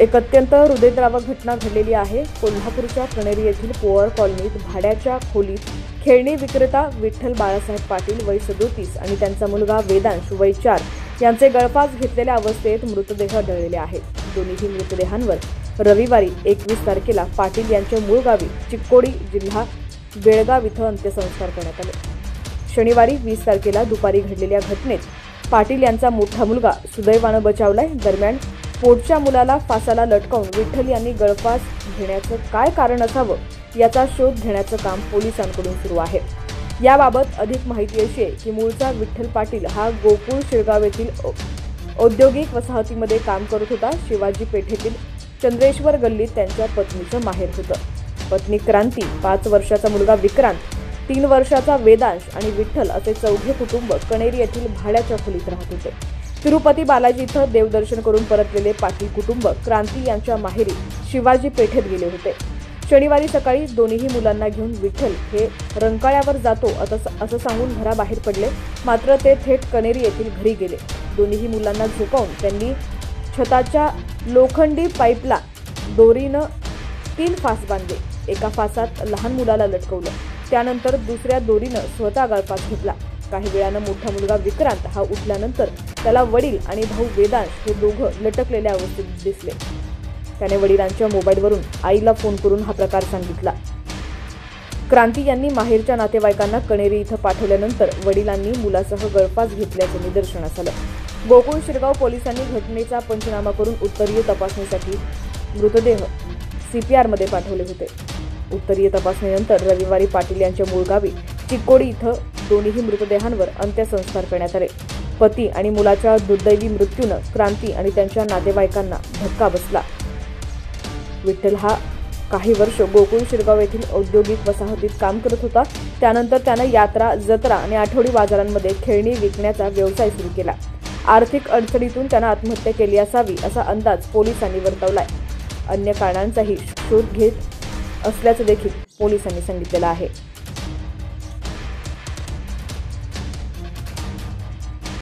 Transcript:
एक अत्यंत हृदयद्रावक घटना घडलेली आहे। कोल्हापूरच्या कणेरी येथील पोअर कॉलनीत भाड्याच्या खोलीत खेळणी विक्रेता विठ्ठल बाळासाहेब पाटील वय 37 आणि त्यांचा मुलगा वेदांश वय 4 यांचे गळफास घेतलेल्या अवस्थेत मृतदेह आढळलेले आहेत। दोन्ही मृतदेहांवर रविवारी 21 तारखेला पाटील यांच्या मूळ गावी चिक्कोडी जिल्हा बेळगाव इथं अंत्यसंस्कार करण्यात आले। शनिवारी 20 तारखेला दुपारी घडलेल्या घटनेत पाटील यांचा मोठा मुलगा सुदैवानं बचावलाय। दरम्यान पोटच्या मुलाला फासाला लटकावून विठ्ठल यांनी गळफास घेण्याचं काय कारण असावं याचा शोध घेण्याचं काम पोलिसांकडून सुरू आहे। याबाबत अधिक माहिती अशी आहे की मूळचा विठ्ठल पाटील हा गोकुळ शिळगाव येथील औद्योगिक वसाहतीमध्ये काम करत होता। शिवाजी पेठेतील चंद्रेश्वर गल्लीत त्यांच्या पत्नीचं माहेर होतं। पत्नी क्रांती, 5 वर्षाचा मुलगा विक्रांत, 3 वर्षाचा वेदांश आणि विठ्ठल असे चौघे कुटुंब कणेरी येथील भाड्याच्या खोलीत राहत होते। तिरुपती बालाजी इथं देवदर्शन करून परतलेले पाटील कुटुंब क्रांती यांच्या माहेरी शिवाजी पेठेत गेले होते। शनिवारी सकाळी दोन्ही मुलांना घेऊन विठ्ठल हे रंकाळ्यावर जातो असं सांगून घराबाहेर पडले, मात्र ते थेट कणेरी येथील घरी गेले। दोन्ही मुलांना झोकावून त्यांनी छताच्या लोखंडी पाईपला दोरीनं 3 फास बांधले। एका फासात लहान मुलाला लटकवलं, त्यानंतर दुसऱ्या दोरीनं स्वतः गळफास घेतला। काही वेळानं मोठा मुलगा विक्रांत हा उठल्यानंतर त्याला वडील आणि भाऊ वेदांश हे दोघं लटकलेल्या अवस्थेत दिसले। त्याने वडिलांच्या मोबाईलवरून आईला फोन करून हा प्रकार सांगितला। क्रांती यांनी माहेरच्या नातेवाईकांना कणेरी इथं पाठवल्यानंतर वडिलांनी मुलासह गळफास घेतल्याचं निदर्शनास आलं। गोकुळ शिरगाव पोलिसांनी घटनेचा पंचनामा करून उत्तरीय तपासणीसाठी मृतदेह CPR मध्ये पाठवले होते। उत्तरीय तपासणीनंतर रविवारी पाटील यांच्या मूळ गावी चिक्कोडी इथं दोन्ही मृतदेहांवर अंत्यसंस्कार करण्यात आले। पती आणि मुलाच्या दुर्दैवी मृत्यूनं क्रांती आणि त्यांच्या नातेवाईकांना धक्का बसला। विठ्ठल हा काही वर्ष गोकुळ शिरगाव येथील औद्योगिक वसाहतीत काम करत होता। त्यानंतर त्यानं यात्रा, जत्रा आणि आठवडी बाजारांमध्ये खेळणी विकण्याचा व्यवसाय सुरू केला। आर्थिक अडचणीतून त्यानं आत्महत्या केली असावी असा अंदाज पोलिसांनी वर्तवलाय। अन्य कारणांचाही शोध घेत असल्याचं देखील पोलिसांनी सांगितलेलं आहे।